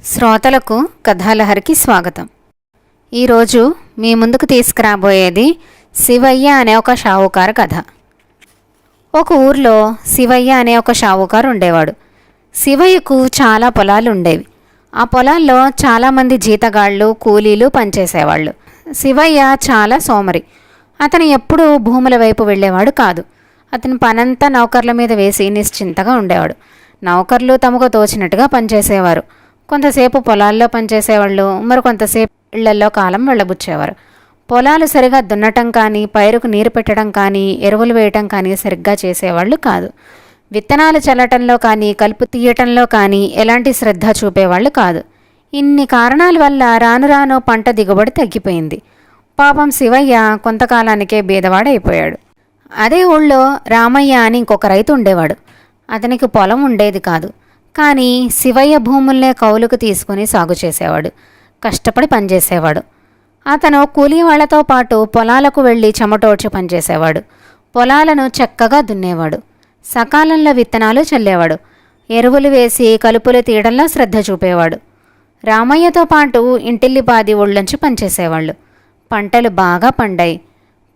శ్రోతలకు కథాలహరికి స్వాగతం. ఈరోజు మీ ముందుకు తీసుకురాబోయేది శివయ్య అనే ఒక షావుకారు కథ. ఒక ఊర్లో శివయ్య అనే ఒక షావుకారు ఉండేవాడు. శివయ్యకు చాలా పొలాలు ఉండేవి. ఆ పొలాల్లో చాలామంది జీతగాళ్ళు, కూలీలు పనిచేసేవాళ్ళు. శివయ్య చాలా సోమరి. అతను ఎప్పుడూ భూముల వైపు వెళ్ళేవాడు కాదు. అతని పనంతా నౌకర్ల మీద వేసి నిశ్చింతగా ఉండేవాడు. నౌకర్లు తమకు తోచినట్టుగా పనిచేసేవారు. కొంతసేపు పొలాల్లో పనిచేసేవాళ్ళు, మరి కొంతసేపు ఇళ్లల్లో కాలం వెళ్ళబుచ్చేవారు. పొలాలు సరిగా దున్నటం కానీ, పైరుకు నీరు పెట్టడం కానీ, ఎరువులు వేయటం కానీ సరిగ్గా చేసేవాళ్ళు కాదు. విత్తనాలు చల్లటంలో కానీ, కలుపు తీయటంలో కానీ ఎలాంటి శ్రద్ధ చూపేవాళ్ళు కాదు. ఇన్ని కారణాల వల్ల రాను రాను పంట దిగుబడి తగ్గిపోయింది. పాపం శివయ్య కొంతకాలానికే బీదవాడైపోయాడు. అదే ఊళ్ళో రామయ్య అని ఇంకొక రైతు ఉండేవాడు. అతనికి పొలం ఉండేది కాదు. కానీ శివయ్య భూముల్నే కౌలుకు తీసుకుని సాగు చేసేవాడు. కష్టపడి పనిచేసేవాడు. అతను కూలీ వాళ్లతో పాటు పొలాలకు వెళ్ళి చెమటోడ్చి పనిచేసేవాడు. పొలాలను చక్కగా దున్నేవాడు. సకాలంలో విత్తనాలు చల్లేవాడు. ఎరువులు వేసి కలుపులు తీయడంలో శ్రద్ధ చూపేవాడు. రామయ్యతో పాటు ఇంటిల్లిపాది ఊళ్ళొంచి పనిచేసేవాళ్ళు. పంటలు బాగా పండాయి.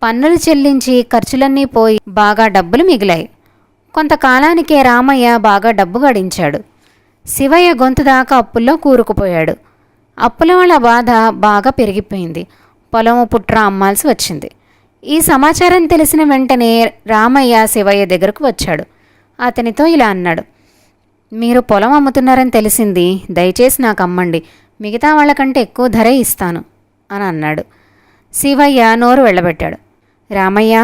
పన్నులు చెల్లించి ఖర్చులన్నీ పోయి బాగా డబ్బులు మిగిలాయి. కొంతకాలానికే రామయ్య బాగా డబ్బు గడించాడు. శివయ్య గొంతు దాకా అప్పుల్లో కూరుకుపోయాడు. అప్పుల వాళ్ళ బాధ బాగా పెరిగిపోయింది. పొలము పుట్ర అమ్మాల్సి వచ్చింది. ఈ సమాచారం తెలిసిన వెంటనే రామయ్య శివయ్య దగ్గరకు వచ్చాడు. అతనితో ఇలా అన్నాడు: మీరు పొలం అమ్ముతున్నారని తెలిసింది, దయచేసి నాకు అమ్మండి, మిగతా వాళ్ళకంటే ఎక్కువ ధరే ఇస్తాను అని అన్నాడు. శివయ్య నోరు వెళ్ళబెట్టాడు. రామయ్య,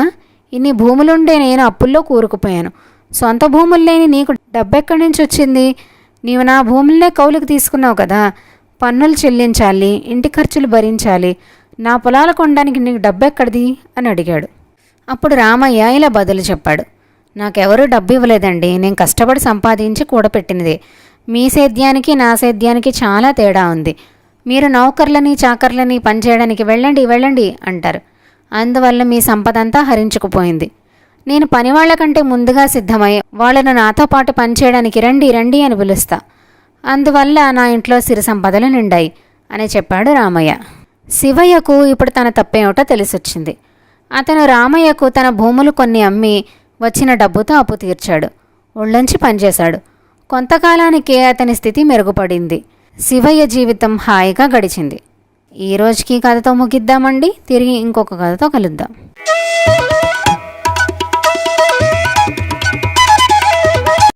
ఇన్ని భూములుండే నేను అప్పుల్లో కూరుకుపోయాను. సొంత భూములు లేని నీకు డబ్బెక్కడి నుంచి వచ్చింది? నీవు నా భూములనే కౌలుకు తీసుకున్నావు కదా. పన్నులు చెల్లించాలి, ఇంటి ఖర్చులు భరించాలి. నా పొలాలు కొనడానికి నీకు డబ్బెక్కడిది అని అడిగాడు. అప్పుడు రామయ్య ఇలా బదులు చెప్పాడు: నాకెవరూ డబ్బు ఇవ్వలేదండి, నేను కష్టపడి సంపాదించి కూడపెట్టినదే. మీ సేద్యానికి నా సేద్యానికి చాలా తేడా ఉంది. మీరు నౌకర్లని చాకర్లని పనిచేయడానికి వెళ్ళండి వెళ్ళండి అంటారు. అందువల్ల మీ సంపదంతా హరించుకుపోయింది. నేను పనివాళ్ల కంటే ముందుగా సిద్ధమై వాళ్ళను నాతో పాటు పనిచేయడానికి రండి రండి అని పిలుస్తా. అందువల్ల నా ఇంట్లో సిరి సంపదలు నిండాయి అని చెప్పాడు రామయ్య. శివయ్యకు ఇప్పుడు తన తప్పేమిటో తెలిసొచ్చింది. అతను రామయ్యకు తన భూములు కొన్ని అమ్మి వచ్చిన డబ్బుతో అప్పు తీర్చాడు. ఒళ్ళొంచి పనిచేశాడు. కొంతకాలానికే అతని స్థితి మెరుగుపడింది. శివయ్య జీవితం హాయిగా గడిచింది. ఈ రోజుకి కథతో ముగిద్దామండి. తిరిగి ఇంకొక కథతో కలుద్దాం.